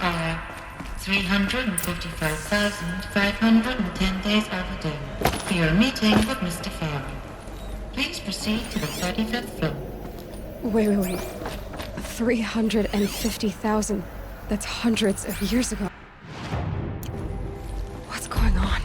are 355,510 days overdue for your meeting with Mr. Farrell. Please proceed to the 35th floor. Wait. 350,000. That's hundreds of years ago. What's going on?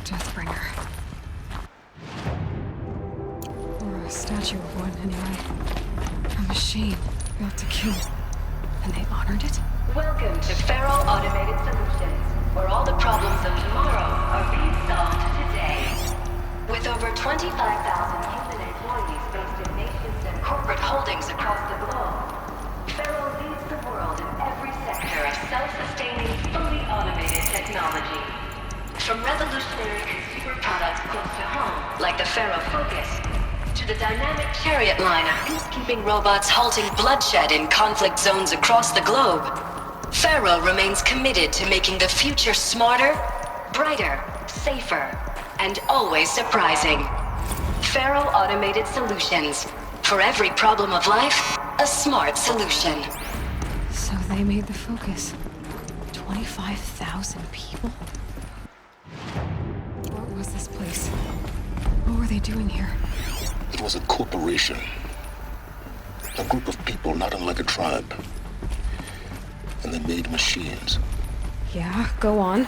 Deathbringer. Or a statue of one, anyway. A machine built to kill. And they honored it? Welcome to Feral Automated Solutions, where all the problems of tomorrow are being solved today. With over 25,000 human employees based in nations and corporate holdings across the globe, Feral leads the world in every sector of self-sustaining, fully automated technology. From revolutionary consumer products close to home, like the Pharaoh Focus, to the dynamic chariot line of peacekeeping robots halting bloodshed in conflict zones across the globe, Pharaoh remains committed to making the future smarter, brighter, safer, and always surprising. Pharaoh Automated Solutions. For every problem of life, a smart solution. So they made the Focus. 25,000 people? What was this place? What were they doing here? It was a corporation. A group of people not unlike a tribe. And they made machines. Yeah, go on.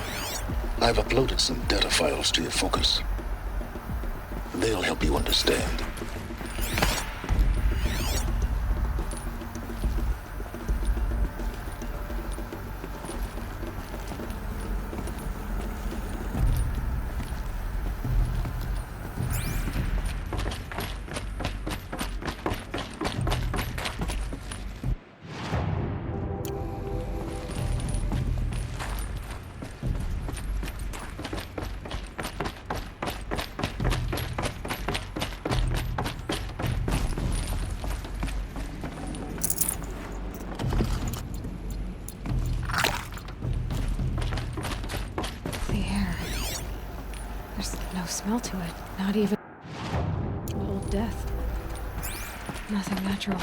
I've uploaded some data files to your Focus. They'll help you understand. Smell to it. Not even old death. Nothing natural.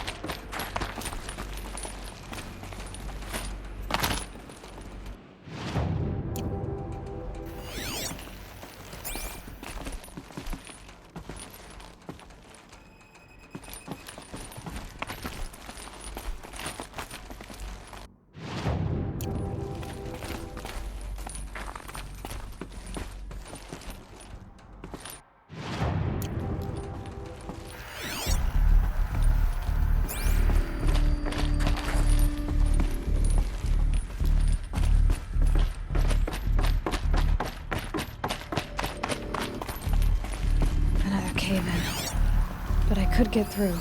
But I could get through.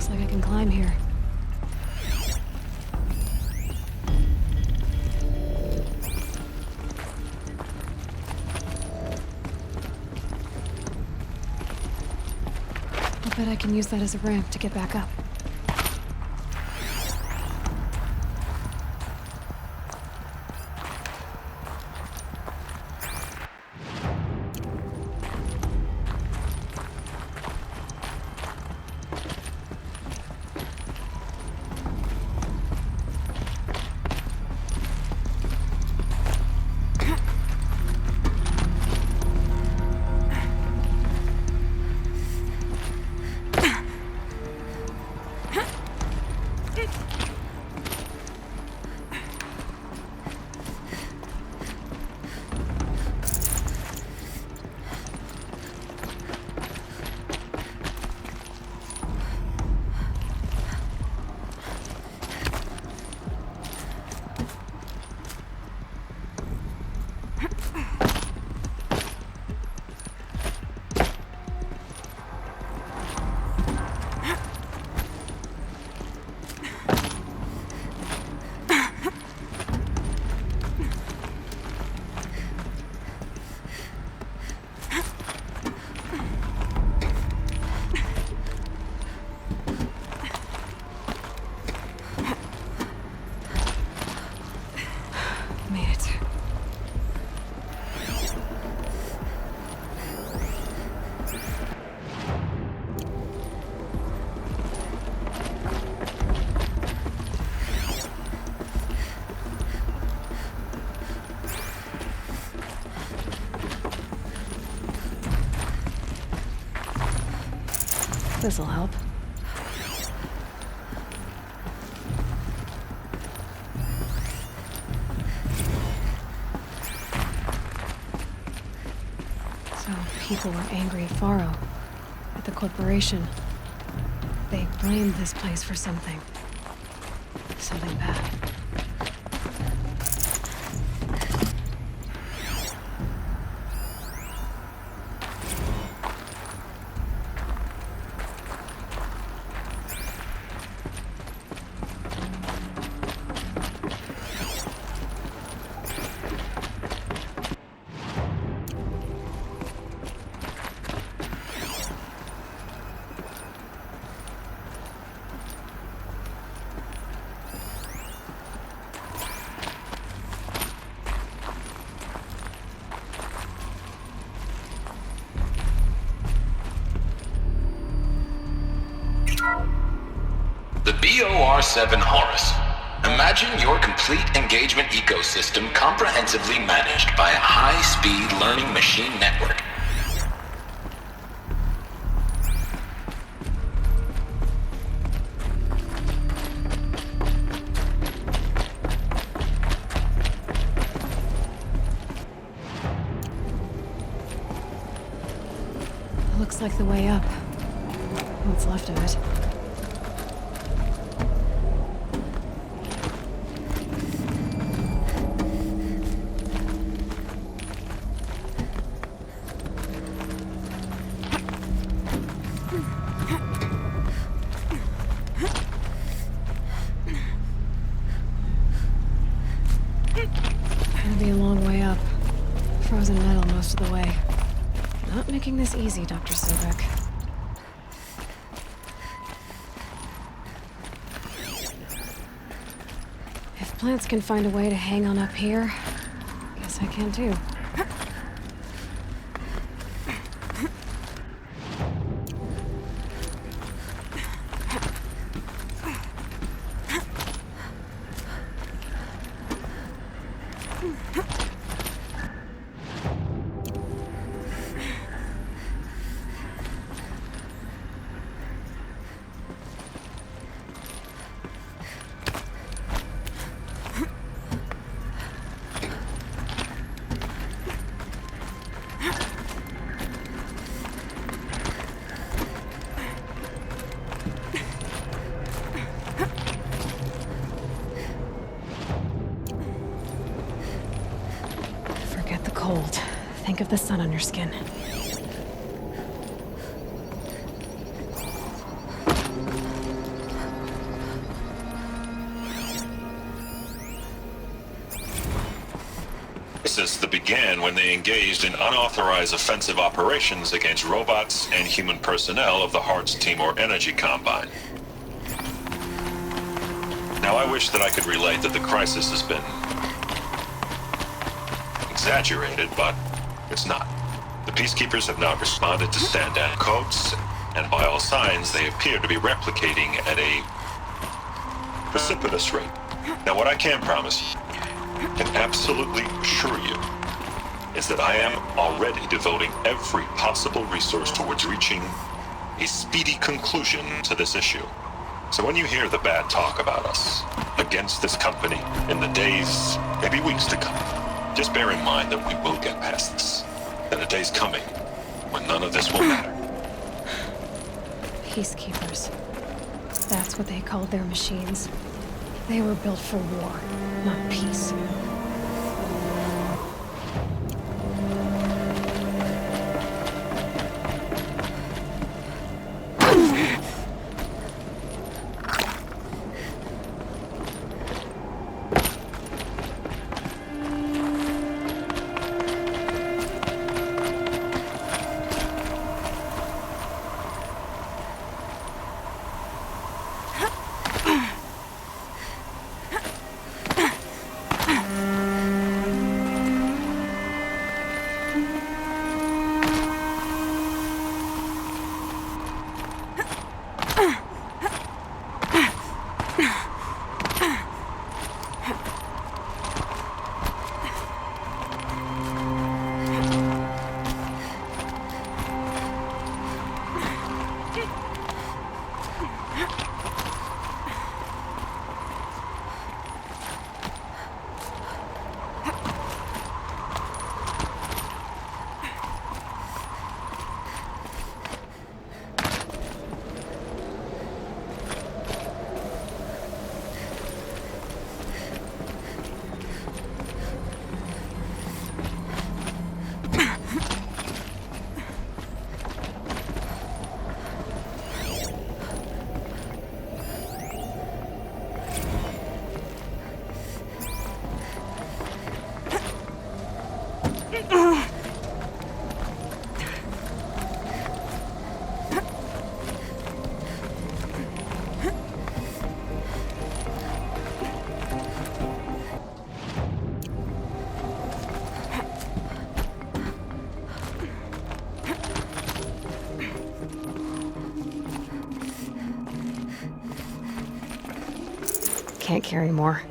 Looks like I can climb here. I bet I can use that as a ramp to get back up. Made it. This'll help. People were angry at Faro, at the corporation. They blamed this place for something. Something bad. The BOR-7 Horus. Imagine your complete engagement ecosystem comprehensively managed by a high-speed learning machine network. Looks like the way up. What's left of it. Gonna be a long way up. Frozen metal most of the way. Not making this easy, Dr. Sobek. If plants can find a way to hang on up here, guess I can too. Forget the cold. Think of the sun on your skin. nemesis that began when they engaged in unauthorized offensive operations against robots and human personnel of the Hearts Timor Energy Combine. Now, I wish that I could relate that the crisis has been exaggerated, but it's not. The peacekeepers have now responded to stand-down codes, and by all signs, they appear to be replicating at a precipitous rate. Now, what I can promise you, can absolutely assure you, is that I am already devoting every possible resource towards reaching a speedy conclusion to this issue. So when you hear the bad talk about us against this company in the days, maybe weeks to come, just bear in mind that we will get past this. That a day's coming when none of this will matter. Peacekeepers. That's what they called their machines. They were built for war, not peace. Can't carry more.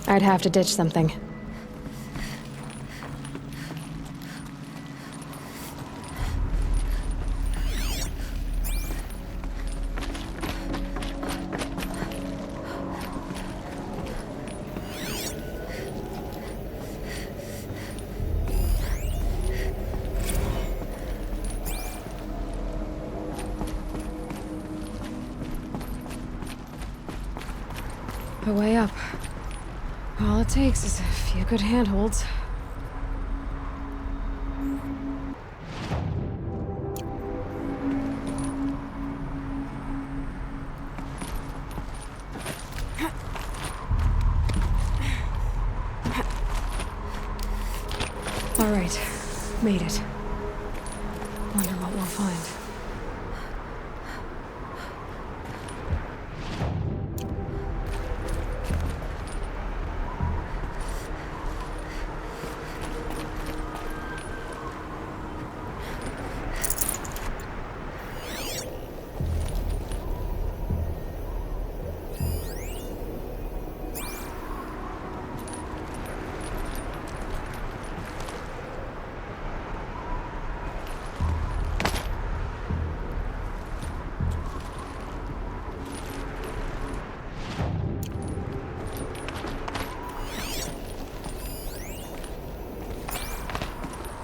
I'd have to ditch something. the way up. All it takes is a few good handholds. All right, made it. Wonder what we'll find.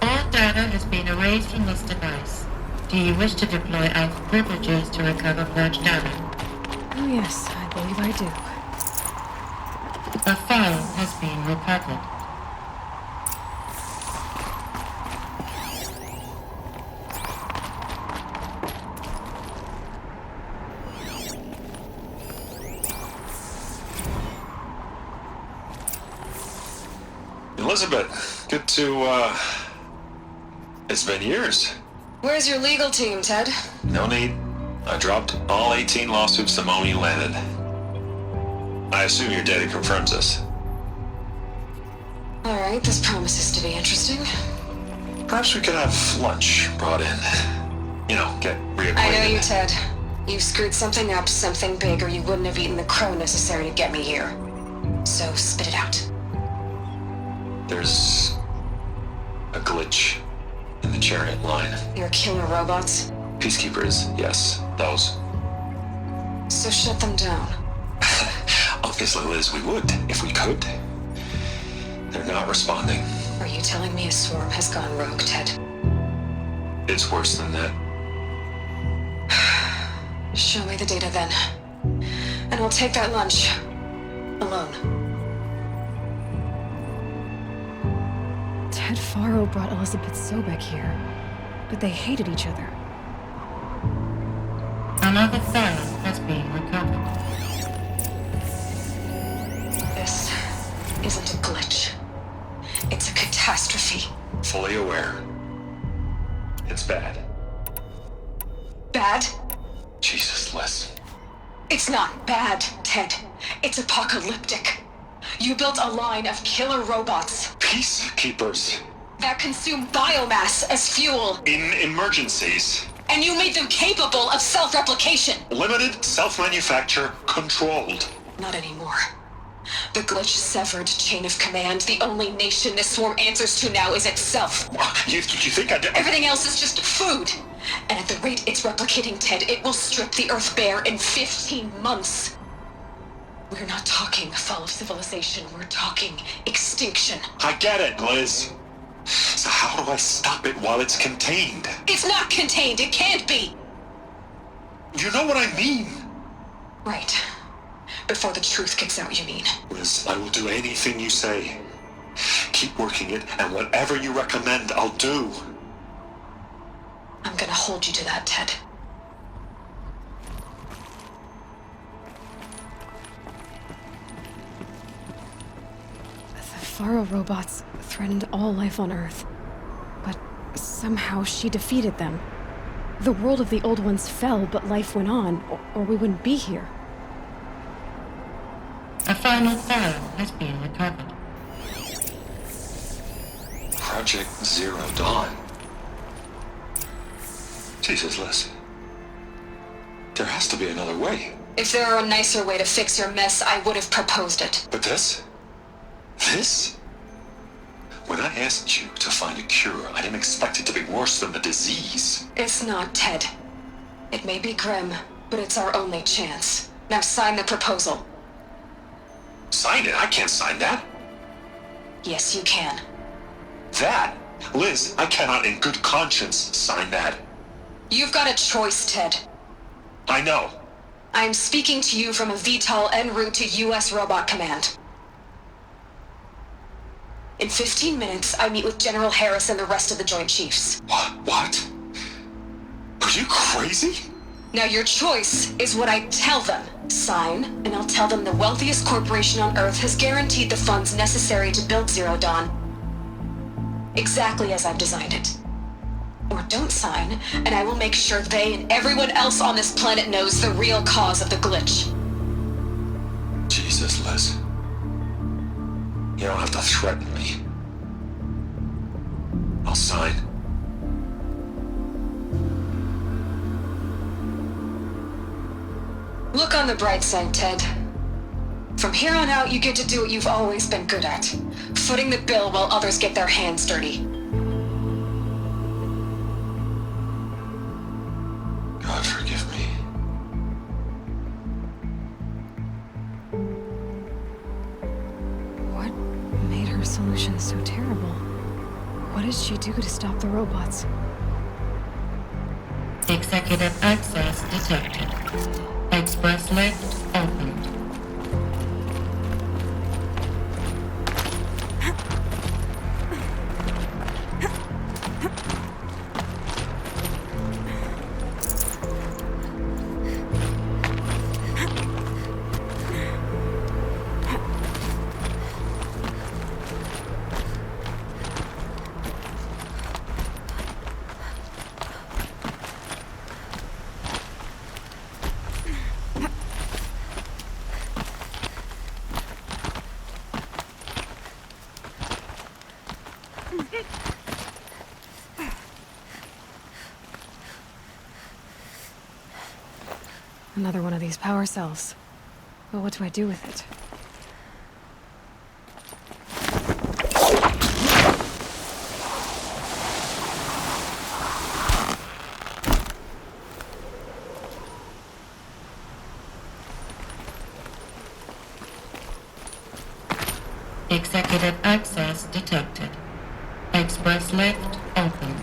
All data has been erased from this device. Do you wish to deploy alpha privileges to recover purged data? Oh yes, I believe I do. A file has been recovered. Elizabeth, good to, it's been years. Where's your legal team, Ted? No need. I dropped all 18 lawsuits the moment you landed. I assume your data confirms this. All right, this promises to be interesting. Perhaps we could have lunch brought in. You know, get reacquainted. I know you, Ted. You screwed something up, something big, or you wouldn't have eaten the crow necessary to get me here. So spit it out. There's a glitch in the chariot line. Your killer robots? Peacekeepers, yes, those. So shut them down. Obviously, Liz, we would, if we could. They're not responding. Are you telling me a swarm has gone rogue, Ted? It's worse than that. Show me the data then. And I'll take that lunch. Alone. Ted Faro brought Elizabeth Sobek here, but they hated each other. Another file has been recovered. This isn't a glitch. It's a catastrophe. Fully aware. It's bad. Bad? Jesus, Liz. It's not bad, Ted. It's apocalyptic. You built a line of killer robots Peacekeepers. that consume biomass as fuel, In emergencies. and you made them capable of self-replication. Limited, self-manufacture, controlled. Not anymore. The glitch severed chain of command. The only nation this swarm answers to now is itself. You think I did? Everything else is just food. And at the rate it's replicating, Ted, it will strip the Earth bare in 15 months. We're not talking fall of civilization. We're talking extinction. I get it, Liz. So how do I stop it while it's contained? It's not contained. It can't be. You know what I mean. Right. Before the truth gets out, you mean? Liz, I will do anything you say. Keep working it, and whatever you recommend, I'll do. I'm gonna hold you to that, Ted. The Faro robots threatened all life on Earth. But somehow she defeated them. The world of the old ones fell, but life went on, or we wouldn't be here. A final file has been recovered. Project Zero Dawn. Jesus, Liz. There has to be another way. If there were a nicer way to fix your mess, I would have proposed it. But this? This? When I asked you to find a cure, I didn't expect it to be worse than the disease. It's not, Ted. It may be grim, but it's our only chance. Now sign the proposal. Sign it? I can't sign that. Yes, you can. That? Liz, I cannot in good conscience sign that. You've got a choice, Ted. I know. I'm speaking to you from a VTOL en route to U.S. Robot Command. In 15 minutes, I meet with General Harris and the rest of the Joint Chiefs. What? Are you crazy? Now your choice is what I tell them. Sign, and I'll tell them the wealthiest corporation on Earth has guaranteed the funds necessary to build Zero Dawn. Exactly as I've designed it. Or don't sign, and I will make sure they and everyone else on this planet knows the real cause of the glitch. Jesus, Liz. You don't have to threaten me. I'll sign. Look on the bright side, Ted. From here on out, you get to do what you've always been good at. Footing the bill while others get their hands dirty. God forgive me. What made her solution so terrible? What did she do to stop the robots? Executive access detected. Express lift opened. Another one of these power cells. But what do I do with it? Executive access detected. Express lift opened.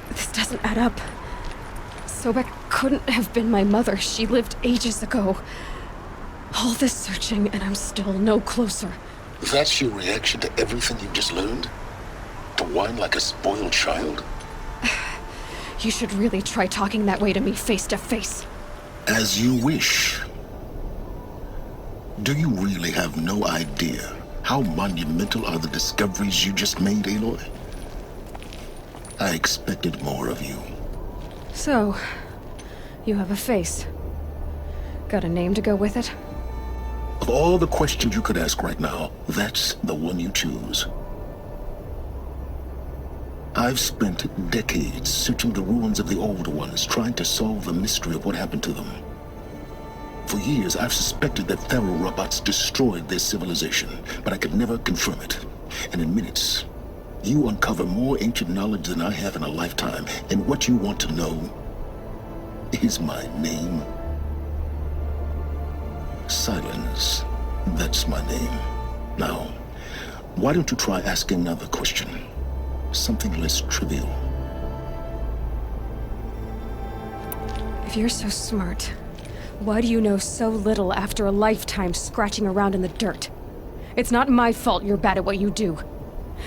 This doesn't add up. Sobek couldn't have been my mother. She lived ages ago. All this searching, and I'm still no closer. That's your reaction to everything you've just learned? To whine like a spoiled child? You should really try talking that way to me face to face. As you wish. Do you really have no idea how monumental are the discoveries you just made, Aloy? I expected more of you. So, you have a face. Got a name to go with it? Of all the questions you could ask right now, that's the one you choose. I've spent decades searching the ruins of the old ones, trying to solve the mystery of what happened to them. For years, I've suspected that Faro robots destroyed their civilization, but I could never confirm it. And in minutes, you uncover more ancient knowledge than I have in a lifetime, and what you want to know is my name. Silence. That's my name. Now, why don't you try asking another question? Something less trivial. If you're so smart, why do you know so little after a lifetime scratching around in the dirt? It's not my fault you're bad at what you do.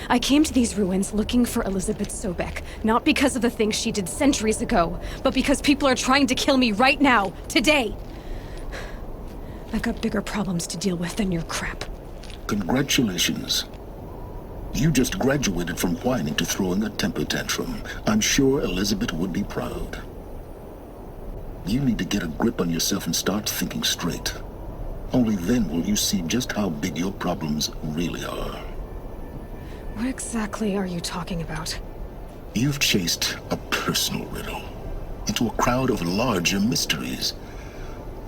I came to these ruins looking for Elizabeth Sobek, not because of the things she did centuries ago, but because people are trying to kill me right now, today. I've got bigger problems to deal with than your crap. Congratulations. You just graduated from whining to throwing a temper tantrum. I'm sure Elizabeth would be proud. You need to get a grip on yourself and start thinking straight. Only then will you see just how big your problems really are. What exactly are you talking about? You've chased a personal riddle into a crowd of larger mysteries.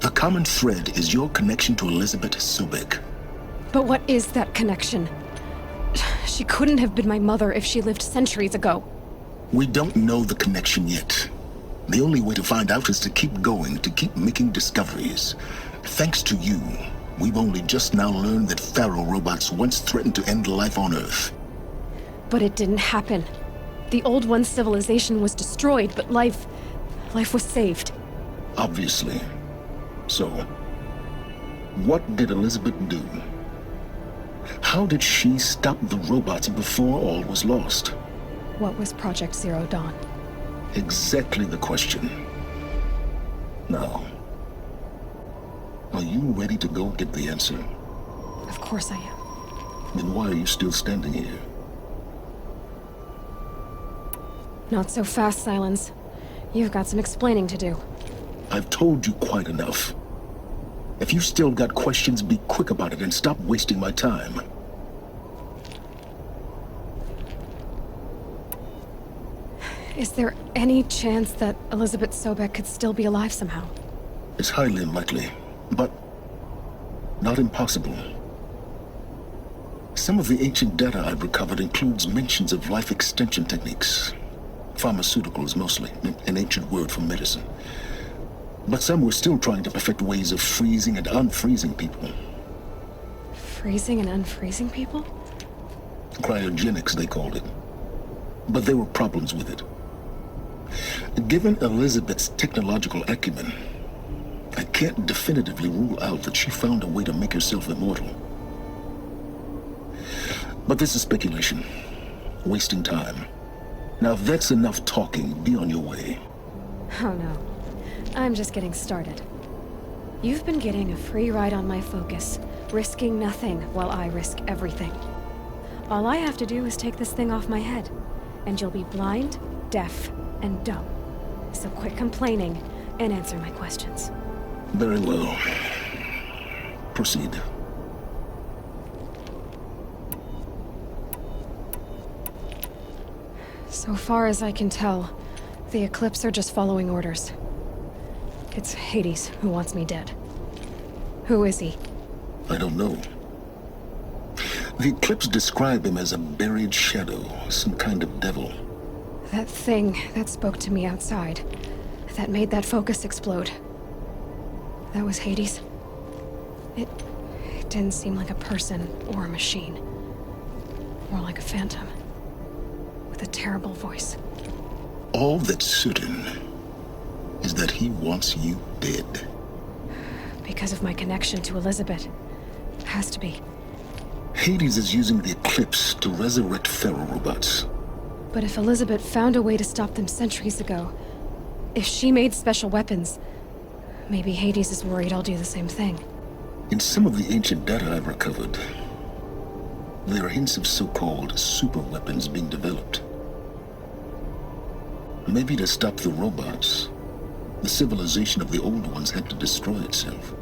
The common thread is your connection to Elizabeth Sobek. But what is that connection? She couldn't have been my mother if she lived centuries ago. We don't know the connection yet. The only way to find out is to keep going, to keep making discoveries. Thanks to you, we've only just now learned that Faro robots once threatened to end life on Earth. But it didn't happen. The Old One's civilization was destroyed, but life was saved. Obviously. So, what did Elizabeth do? How did she stop the robots before all was lost? What was Project Zero Dawn? Exactly the question. Now, are you ready to go get the answer? Of course I am. Then why are you still standing here? Not so fast, Silence. You've got some explaining to do. I've told you quite enough. If you still got questions, be quick about it and stop wasting my time. Is there any chance that Elizabeth Sobek could still be alive somehow? It's highly unlikely, but not impossible. Some of the ancient data I've recovered includes mentions of life extension techniques. Pharmaceuticals mostly, an ancient word for medicine. But some were still trying to perfect ways of freezing and unfreezing people. Freezing and unfreezing people? Cryogenics, they called it. But there were problems with it. Given Elizabeth's technological acumen, I can't definitively rule out that she found a way to make herself immortal. But this is speculation. Wasting time. Now, if that's enough talking, be on your way. Oh no. I'm just getting started. You've been getting a free ride on my focus, risking nothing while I risk everything. All I have to do is take this thing off my head, and you'll be blind, deaf, and dumb. So quit complaining and answer my questions. Very well. Proceed. So far as I can tell, the Eclipse are just following orders. It's Hades who wants me dead. Who is he? I don't know. The Eclipse describe him as a buried shadow, some kind of devil. That thing that spoke to me outside, that made that focus explode. That was Hades? It didn't seem like a person or a machine. More like a phantom. With a terrible voice. All that's certain is that he wants you dead. Because of my connection to Elizabeth. Has to be. Hades is using the Eclipse to resurrect feral robots. But if Elizabeth found a way to stop them centuries ago, if she made special weapons, maybe Hades is worried I'll do the same thing. In some of the ancient data I've recovered, there are hints of so-called super weapons being developed. Maybe to stop the robots, the civilization of the old ones had to destroy itself.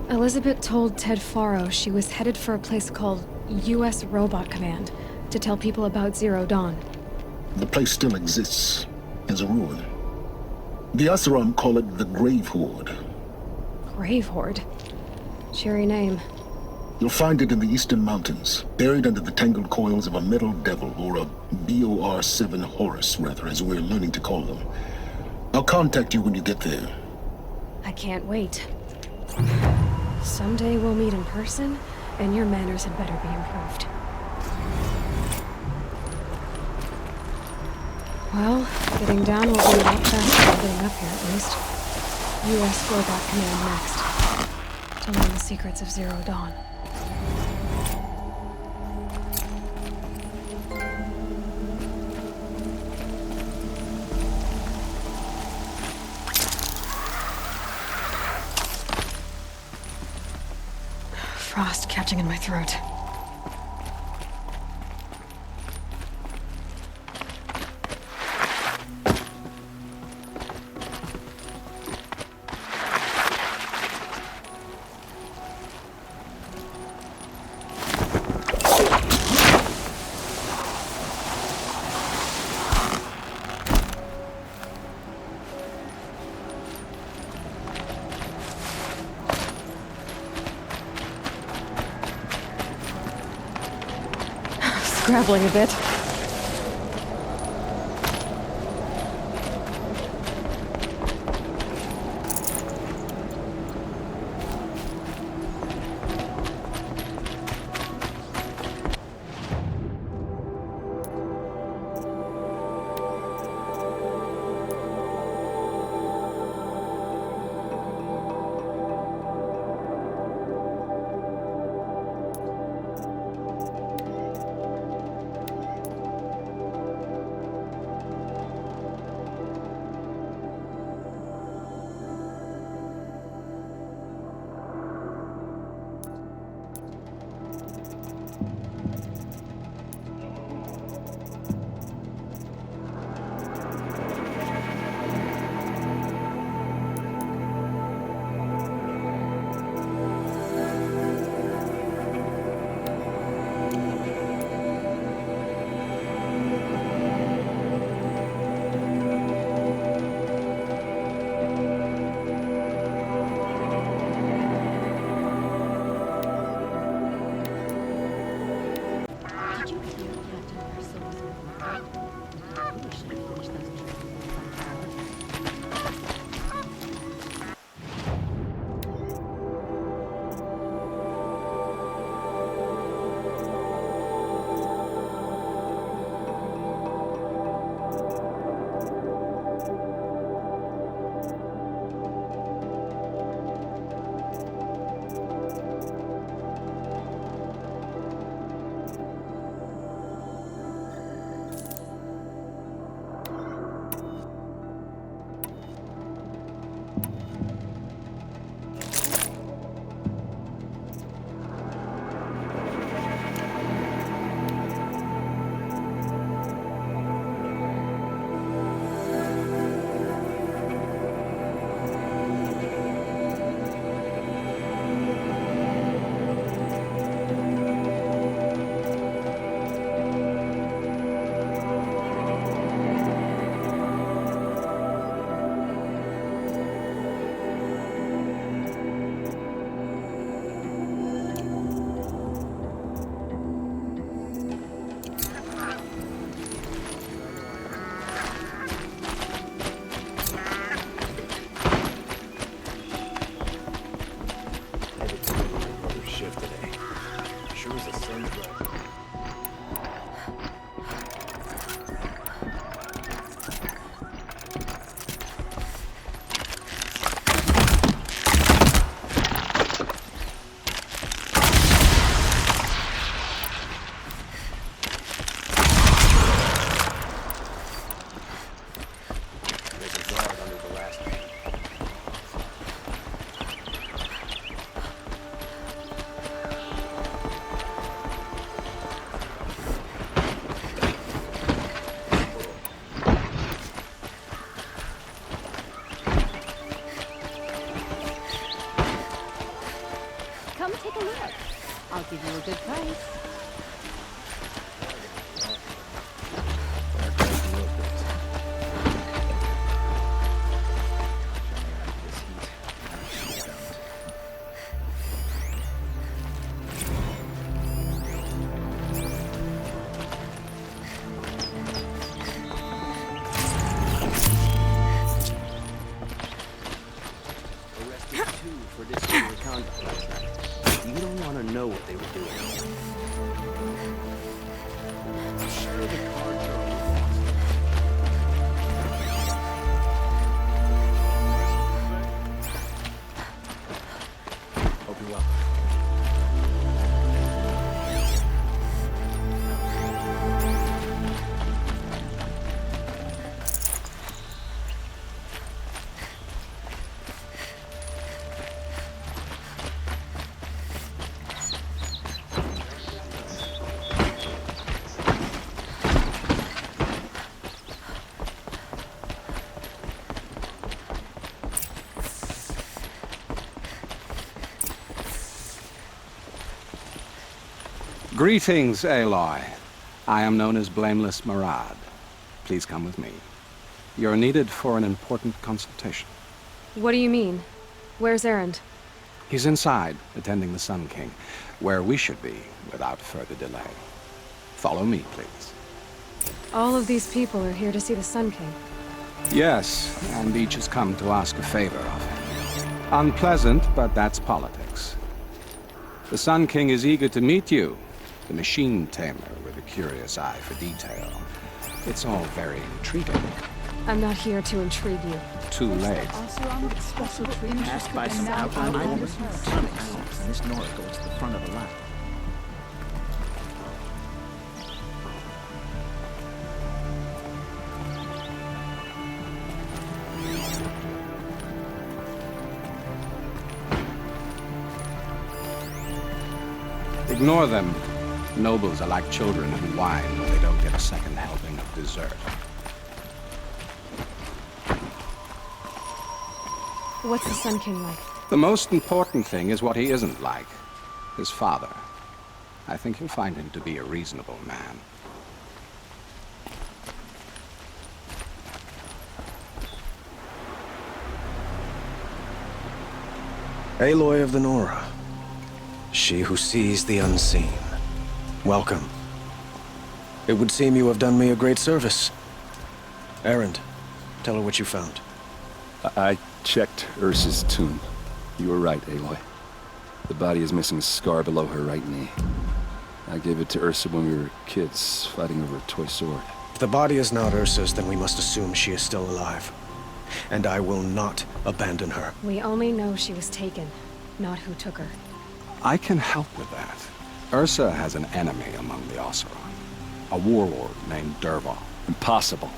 Elizabeth told Ted Faro she was headed for a place called U.S. Robot Command to tell people about Zero Dawn. The place still exists, as a ruin. The Asaram call it the Grave Horde. Grave Horde? Cheery name. You'll find it in the eastern mountains, buried under the tangled coils of a metal devil, or a BOR-7 Horus, rather, as we're learning to call them. I'll contact you when you get there. I can't wait. Someday we'll meet in person, and your manners had better be improved. Well, getting down will be a lot faster than getting up here, at least. U.S. Robot Command next. To learn the secrets of Zero Dawn. Frost catching in my throat. Scrabbling a bit. I'll give you a good price. For disorderly conduct last night. You don't want to know what they were doing. I'm sure the cards are all hope you're well. Greetings, Aloy. I am known as Blameless Marad. Please come with me. You're needed for an important consultation. What do you mean? Where's Erend? He's inside, attending the Sun King, where we should be without further delay. Follow me, please. All of these people are here to see the Sun King. Yes, and each has come to ask a favor of him. Unpleasant, but that's politics. The Sun King is eager to meet you, the machine tamer with a curious eye for detail. It's all very intriguing. I'm not here to intrigue you. Too late. Asked by some outlaw woman. Miss Nora goes to the front of the line. Ignore them. Nobles are like children who whine when they don't get a second helping of dessert. What's the Sun King like? The most important thing is what he isn't like. His father. I think you'll find him to be a reasonable man. Aloy of the Nora. She who sees the unseen. Welcome. It would seem you have done me a great service. Erend, tell her what you found. I checked Ursa's tomb. You were right, Aloy. The body is missing a scar below her right knee. I gave it to Ursa when we were kids, fighting over a toy sword. If the body is not Ursa's, then we must assume she is still alive. And I will not abandon her. We only know she was taken, not who took her. I can help with that. Ursa has an enemy among the Oseram. A warlord named Dervahl. Impossible.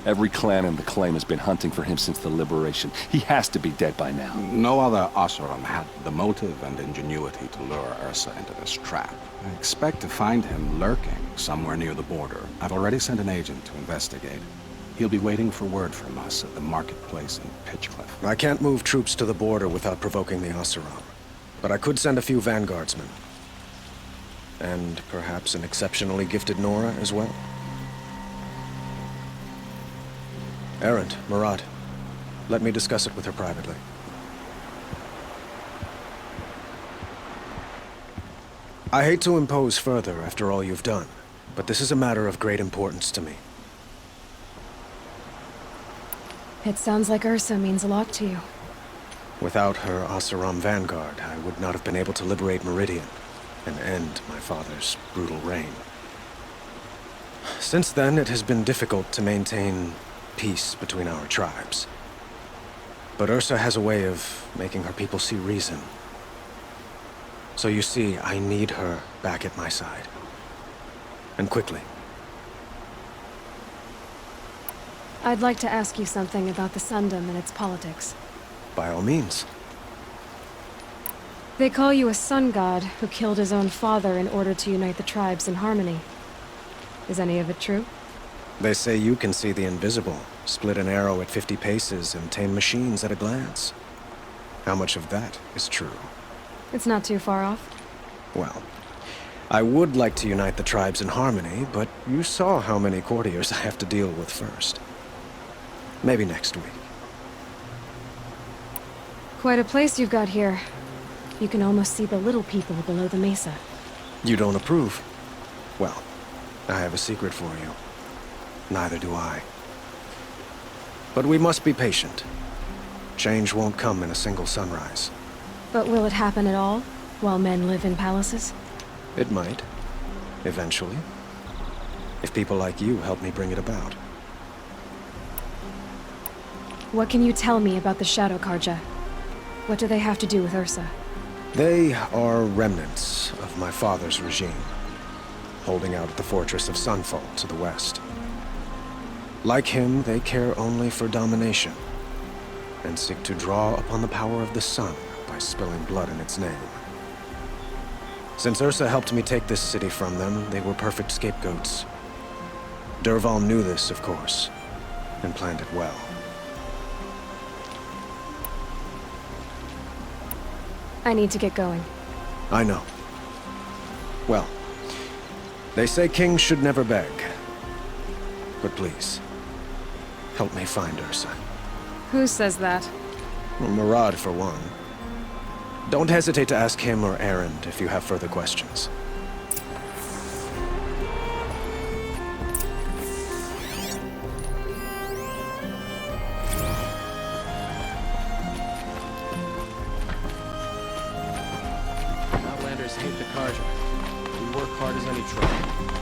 Every clan in the claim has been hunting for him since the liberation. He has to be dead by now. No other Oseram had the motive and ingenuity to lure Ursa into this trap. I expect to find him lurking somewhere near the border. I've already sent an agent to investigate. He'll be waiting for word from us at the marketplace in Pitchcliff. I can't move troops to the border without provoking the Oseram. But I could send a few vanguardsmen. And perhaps an exceptionally gifted Nora as well. Erend, Marad, let me discuss it with her privately. I hate to impose further after all you've done, but this is a matter of great importance to me. It sounds like Ursa means a lot to you. Without her Oseram vanguard, I would not have been able to liberate Meridian and end my father's brutal reign. Since then, it has been difficult to maintain peace between our tribes. But Ursa has a way of making her people see reason. So you see, I need her back at my side. And quickly. I'd like to ask you something about the Sundom and its politics. By all means. They call you a sun god who killed his own father in order to unite the tribes in harmony. Is any of it true? They say you can see the invisible, split an arrow at 50 paces, and tame machines at a glance. How much of that is true? It's not too far off. Well, I would like to unite the tribes in harmony, but you saw how many courtiers I have to deal with first. Maybe next week. Quite a place you've got here. You can almost see the little people below the mesa. You don't approve? Well, I have a secret for you. Neither do I. But we must be patient. Change won't come in a single sunrise. But will it happen at all, while men live in palaces? It might. Eventually. If people like you help me bring it about. What can you tell me about the Shadow Carja? What do they have to do with Ursa? They are remnants of my father's regime, holding out at the fortress of Sunfall to the west. Like him, they care only for domination, and seek to draw upon the power of the sun by spilling blood in its name. Since Ursa helped me take this city from them, they were perfect scapegoats. Dervahl knew this, of course, and planned it well. I need to get going. I know. Well, they say kings should never beg. But please, help me find Ursa. Who says that? Well, Murad, for one. Don't hesitate to ask him or Erend if you have further questions. Outlanders hate the Carja. We work hard as any tribe.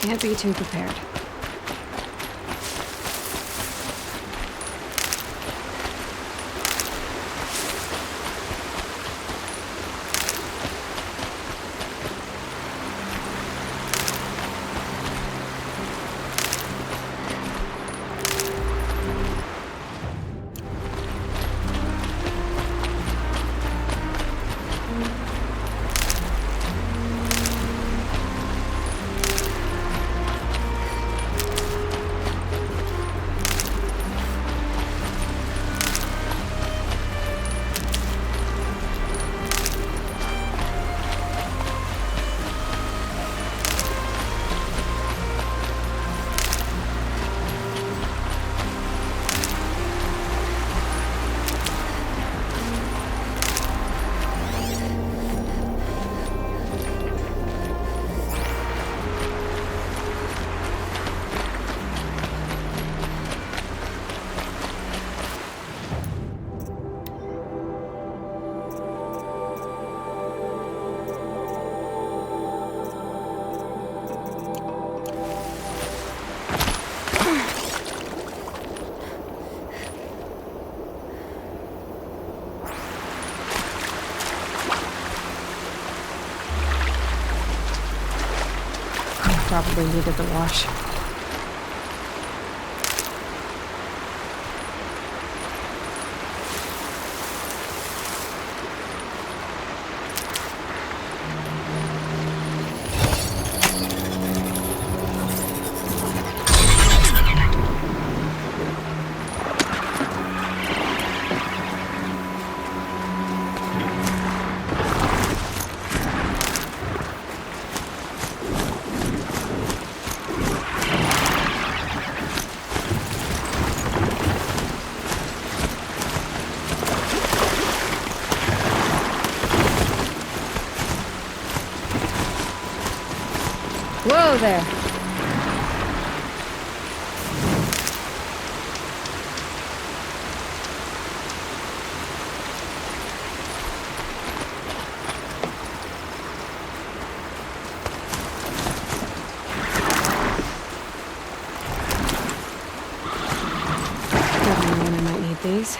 Can't be too prepared. Probably needed the wash. Whoa there! Want these?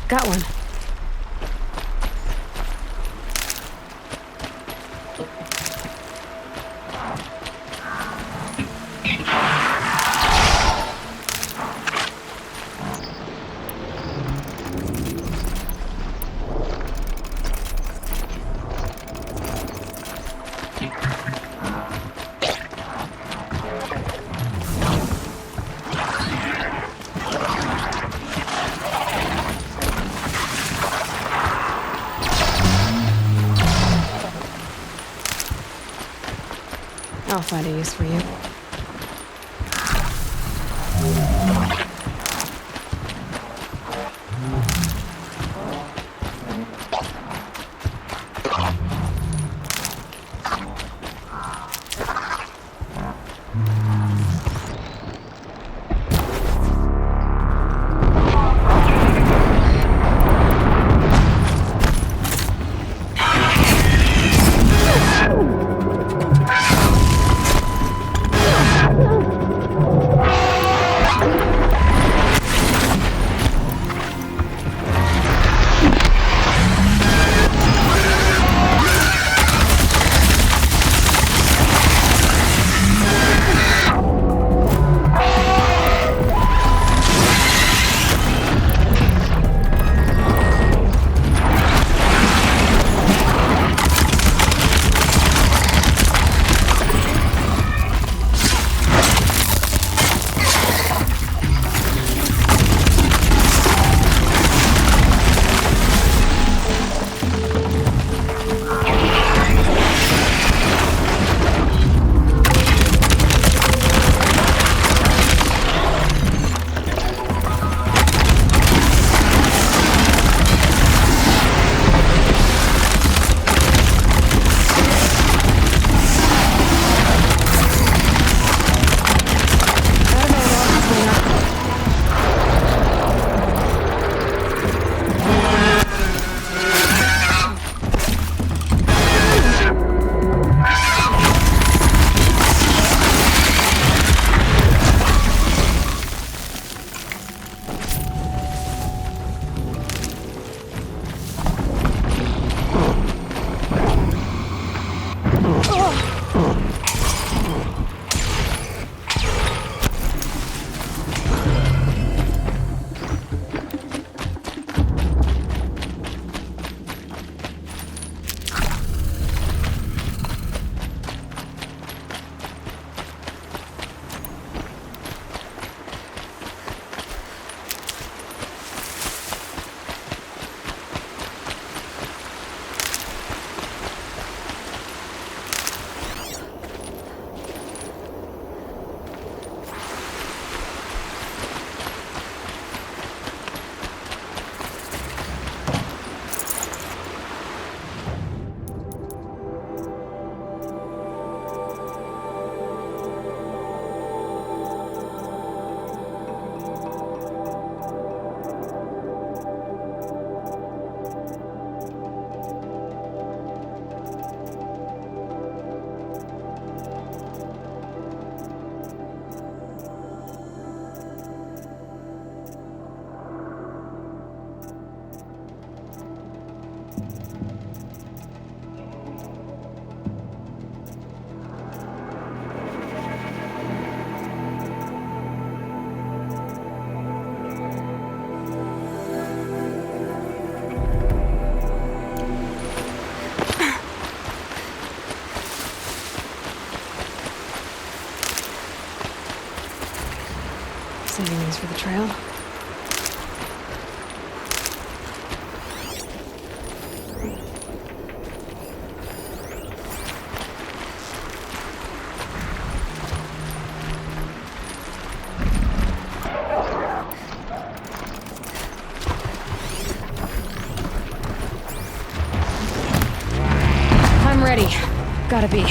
Got one. I'll find a use for you. Saving these for the trail. I'm ready. Gotta be.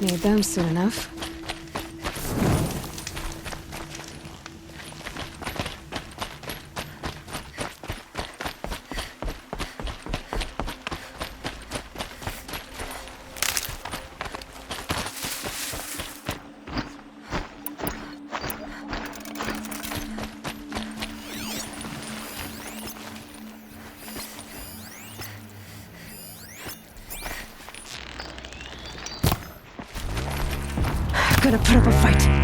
Need them soon enough. Gotta put up a fight.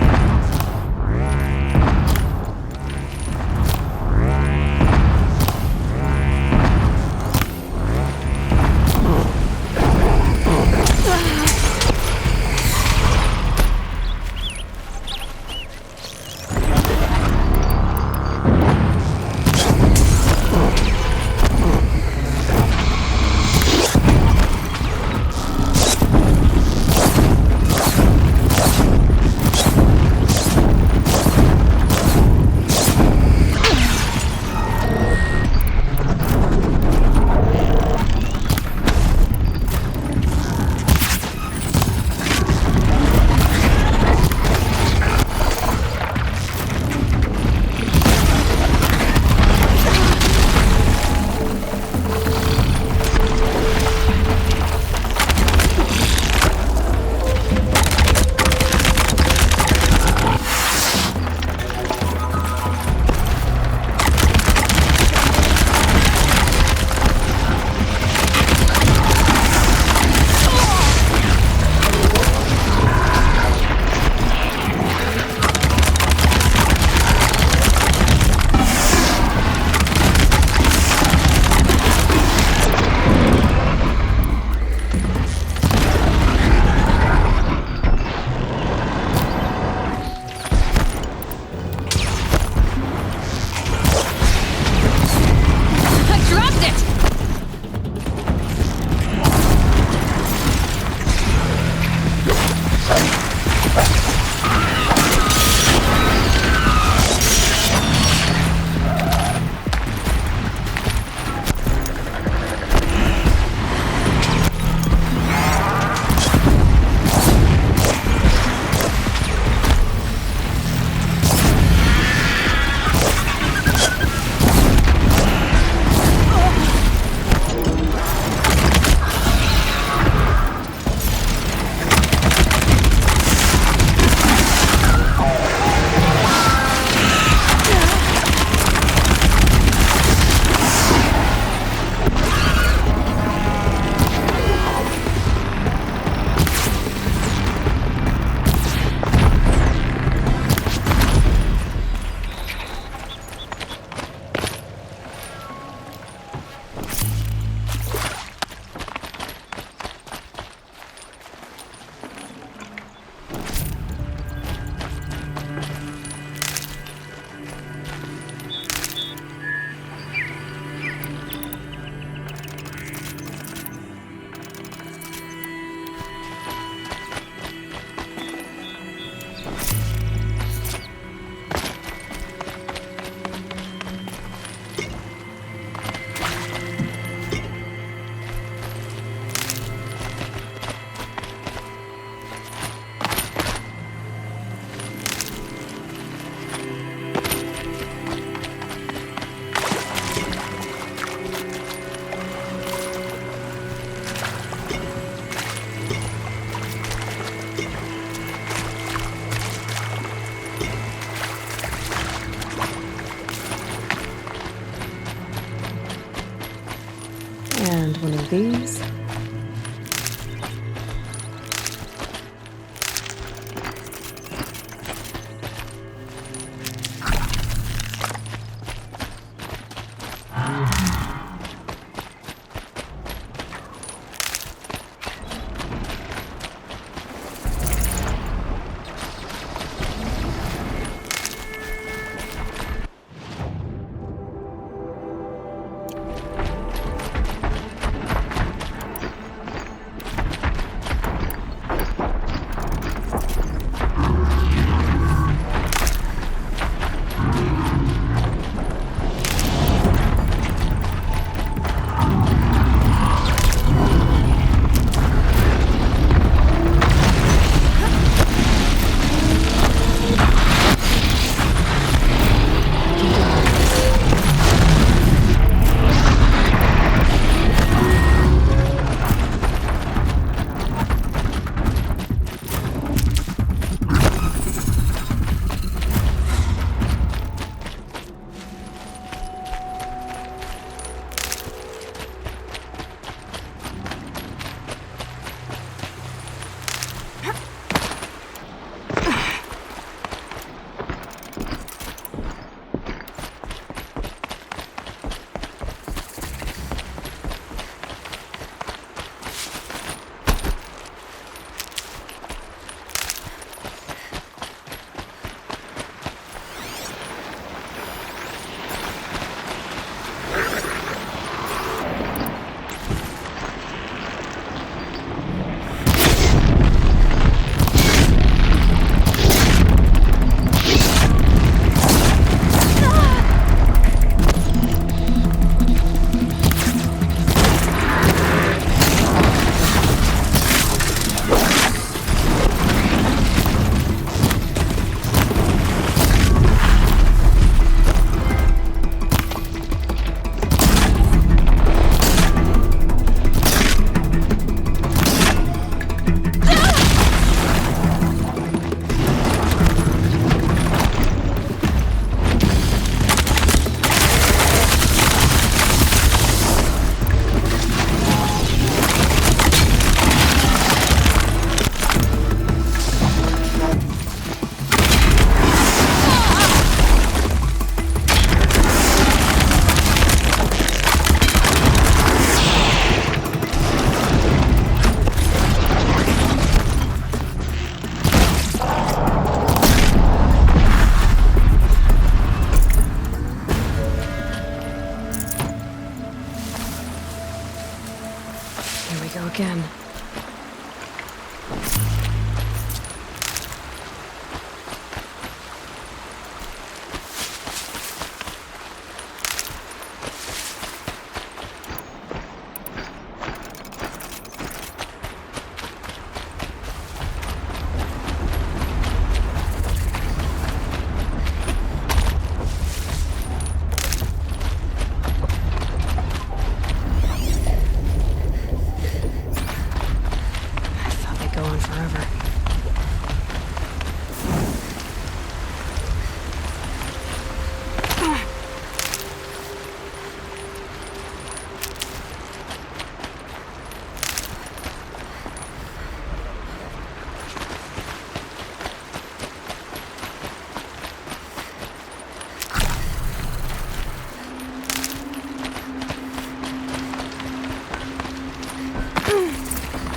go on forever.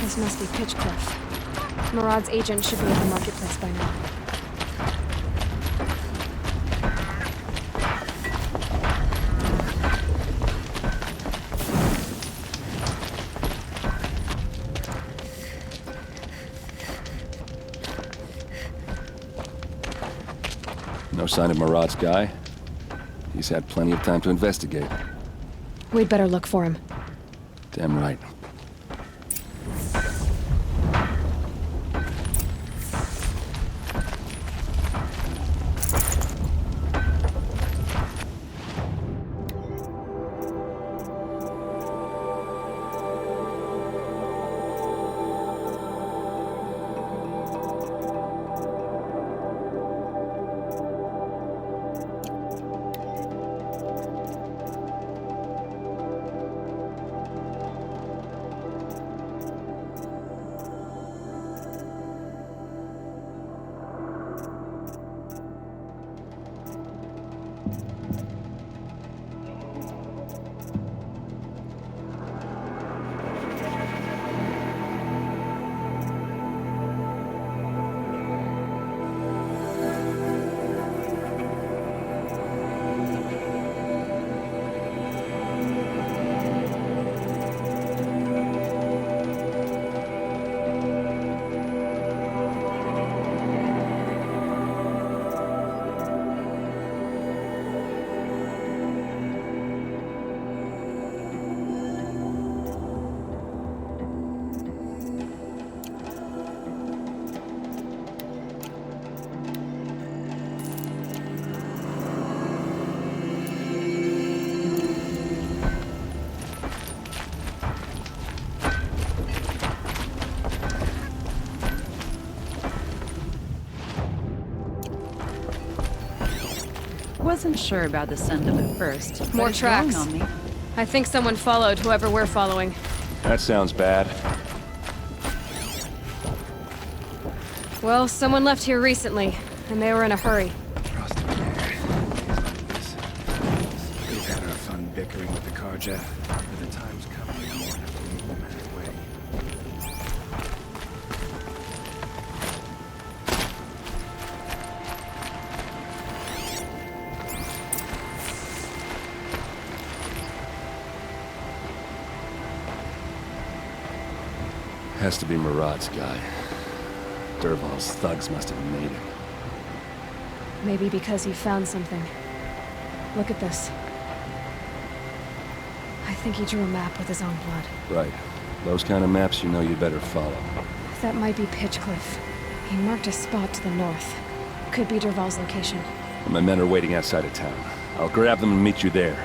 This must be Pitchcliff. Murad's agent should be at the marketplace by now. No sign of Murad's guy? He's had plenty of time to investigate. We'd better look for him. Damn right. Wasn't sure about the send-up at first. but More it's growing tracks. on me. I think someone followed whoever we're following. That sounds bad. Well, someone left here recently, and they were in a hurry. We've had our fun bickering with the Carja, but the time's coming when we won't have to meet them halfway. Has to be Murad's guy. Dervahl's thugs must have made him. Maybe because he found something. Look at this. I think he drew a map with his own blood. Right. Those kind of maps you know you better follow. That might be Pitchcliff. He marked a spot to the north. Could be Dervahl's location. My men are waiting outside of town. I'll grab them and meet you there.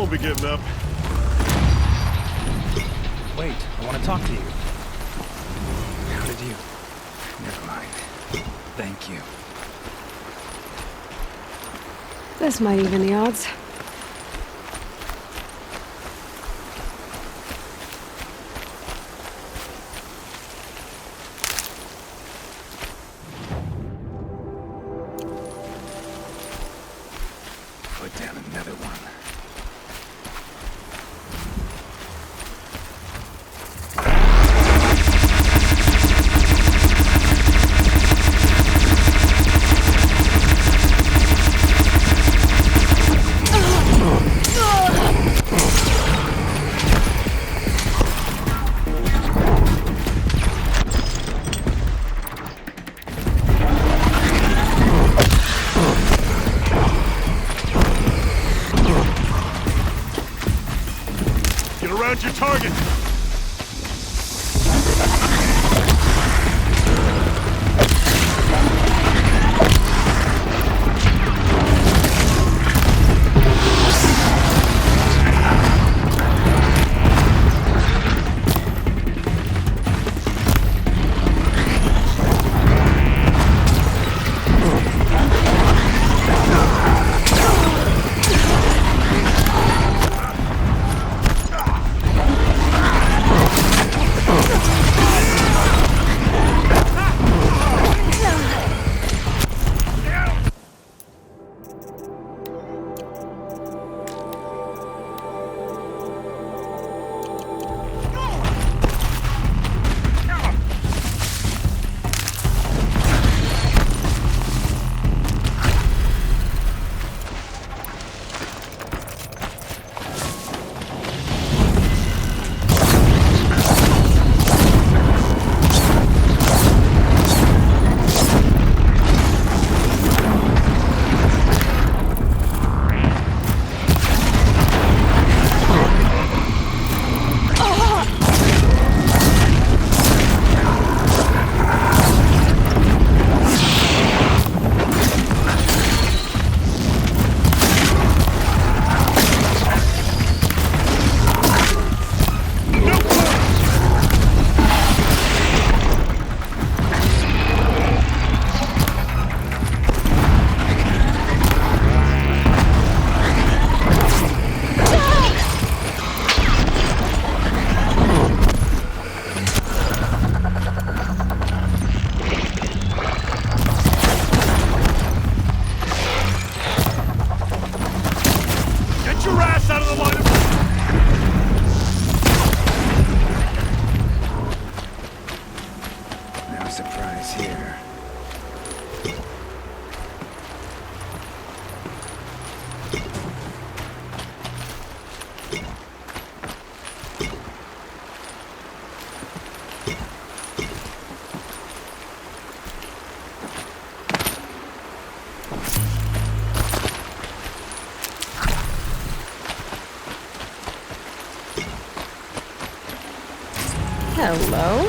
won't be giving up. Wait, I want to talk to you. How did you? Never mind. Thank you. This might even the odds. Put down another one. Get around your target! Get your ass out of the line of... No surprise here. Hello?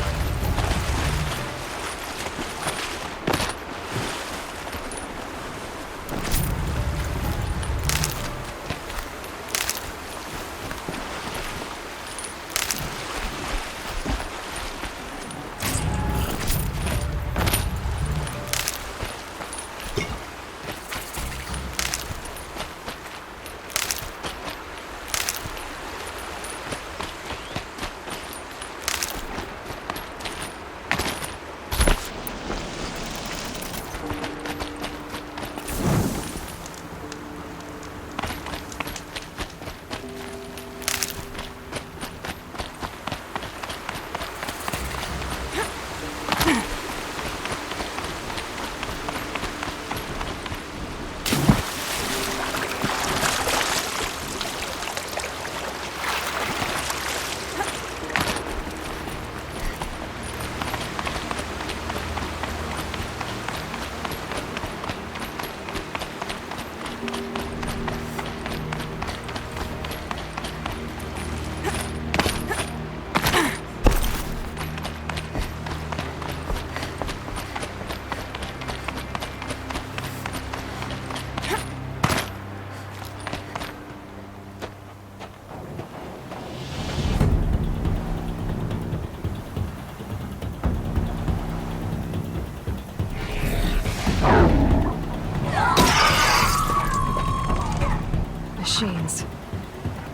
machines.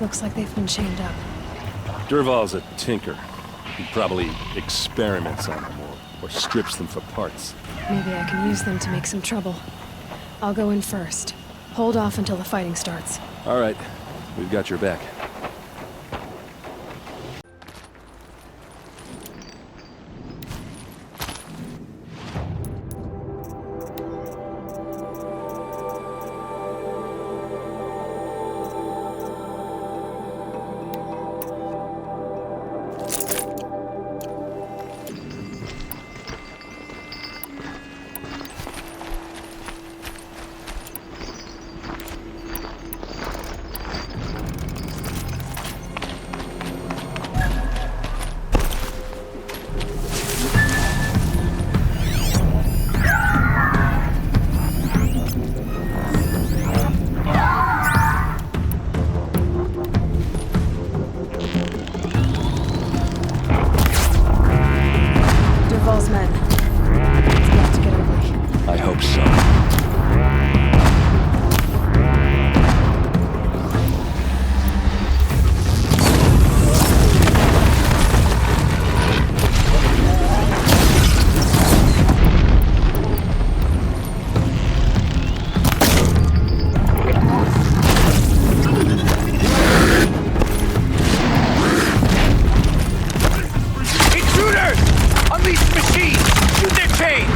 Looks like they've been chained up. Durval's a tinker. He probably experiments on them or strips them for parts. Maybe I can use them to make some trouble. I'll go in first. Hold off until the fighting starts. All right. We've got your back. Durval's men. It's about to get ugly. I hope so. Intruders! Unleash the machines! Shoot their chains!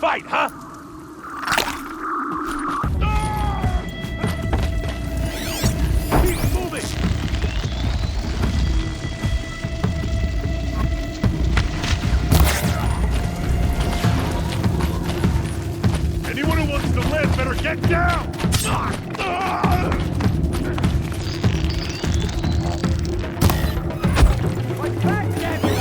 Fight, huh? Keep moving! Anyone who wants to live better get down! What's that, Samuel?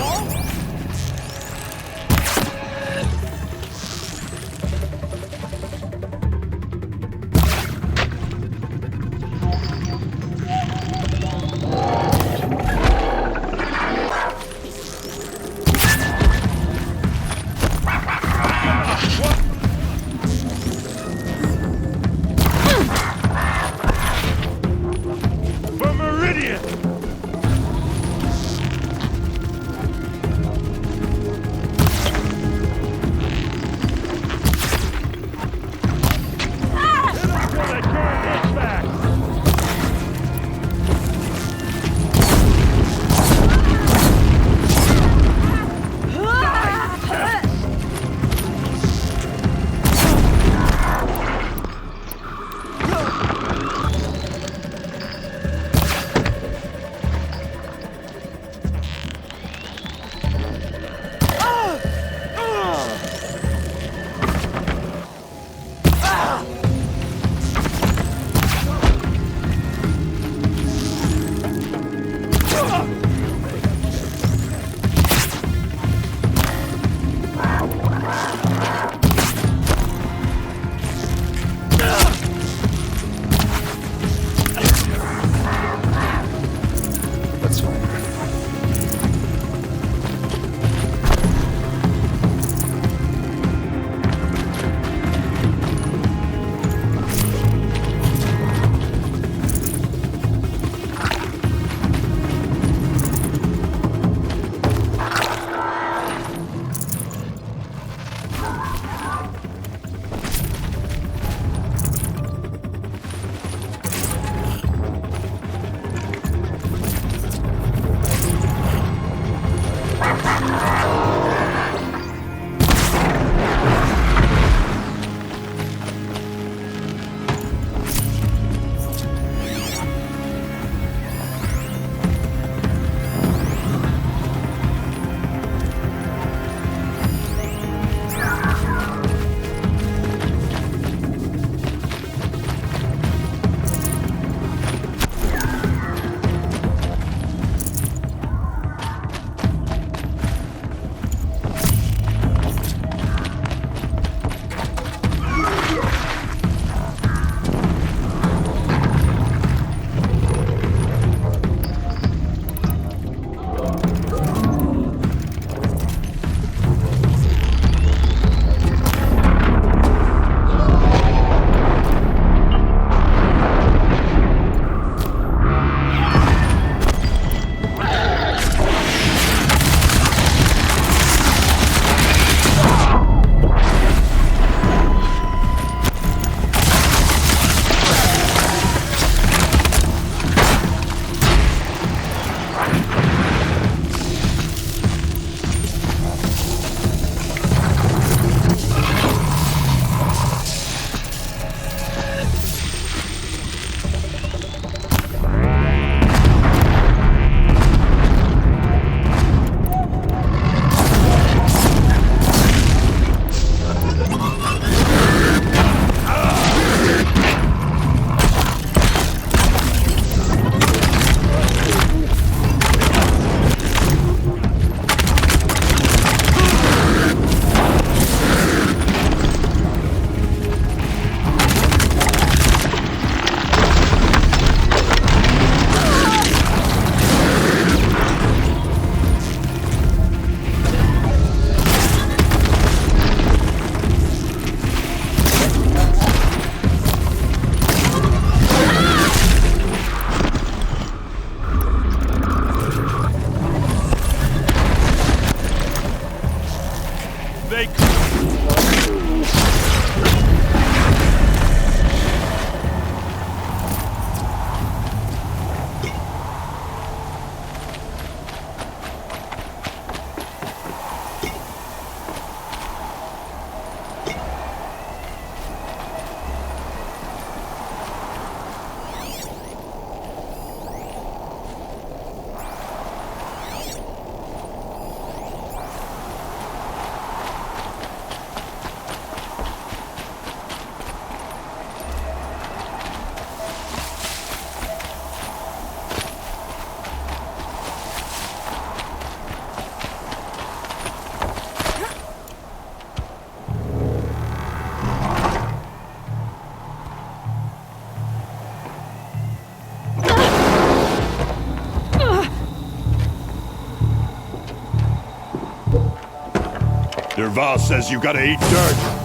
Derval says you gotta eat dirt.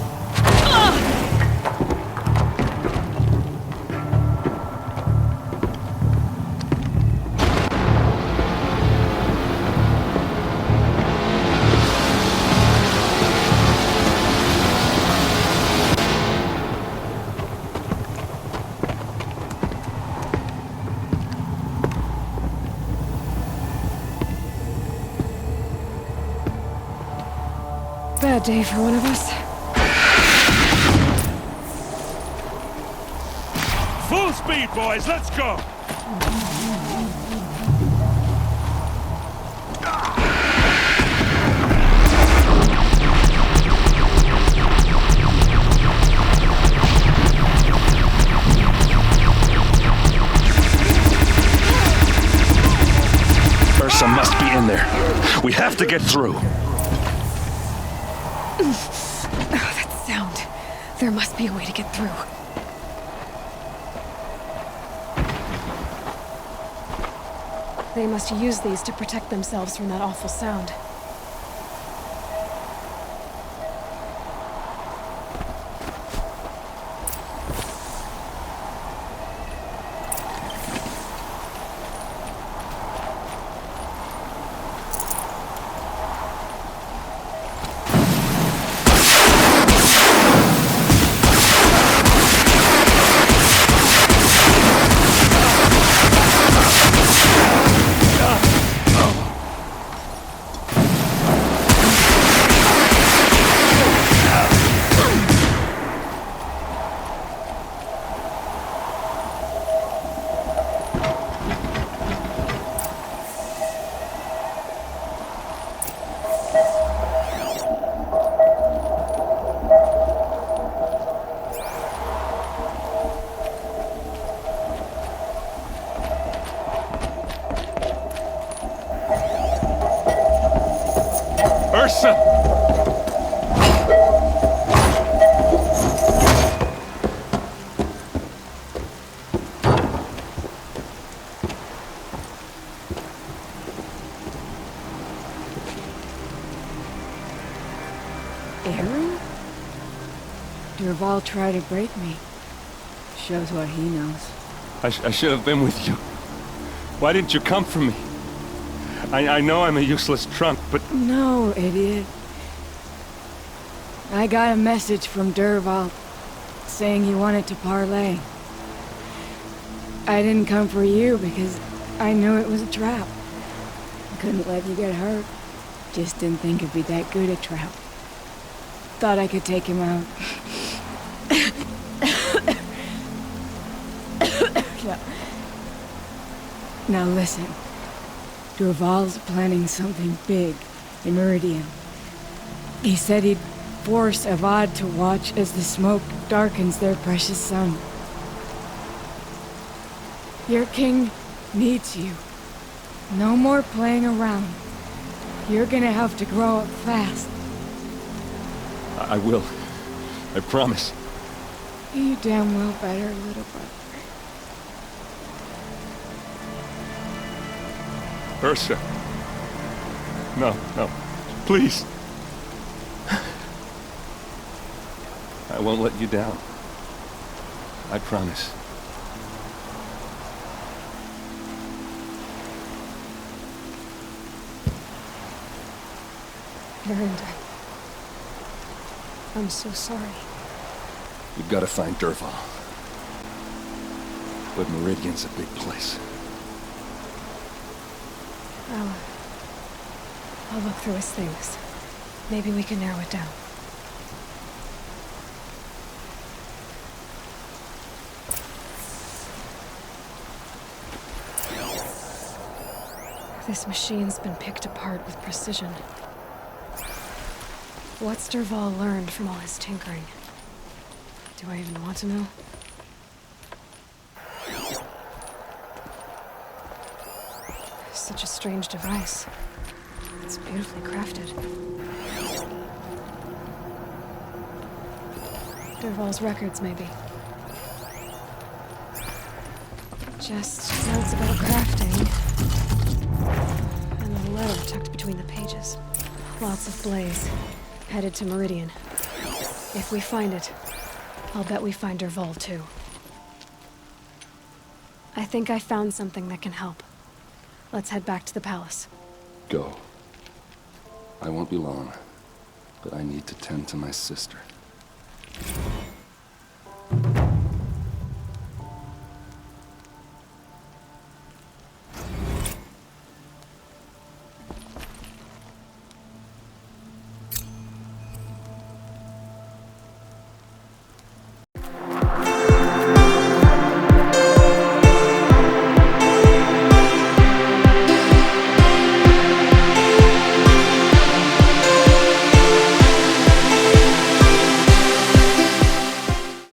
Bad day for one of us. Full speed, boys, let's go! Ursa must be in there. We have to get through. Oh, that sound. There must be a way to get through. They must use these to protect themselves from that awful sound. Ursa! Aaron? Derval tried to break me. Shows what he knows. I should have been with you. Why didn't you come for me? I know I'm a useless trunk, but... No, idiot. I got a message from Derval saying he wanted to parlay. I didn't come for you because I knew it was a trap. I couldn't let you get hurt. Just didn't think it'd be that good a trap. Thought I could take him out. Now listen. Derval's planning something big in Meridian. He said he'd force Avad to watch as the smoke darkens their precious sun. Your king needs you. No more playing around. You're gonna have to grow up fast. I will. I promise. You damn well better, little brother. Ursa. No, no. Please. I won't let you down. I promise. Aaron, I'm so sorry. You've got to find Derval. But Meridian's a big place. I'll look through his things. Maybe we can narrow it down. This machine's been picked apart with precision. What's Derval learned from all his tinkering? Do I even want to know? Such a strange device. It's beautifully crafted. Derval's records, maybe. Just notes about crafting. And a letter tucked between the pages. Lots of blaze. Headed to Meridian. If we find it, I'll bet we find Dervahl too. I think I found something that can help. Let's head back to the palace. Go. I won't be long, but I need to tend to my sister.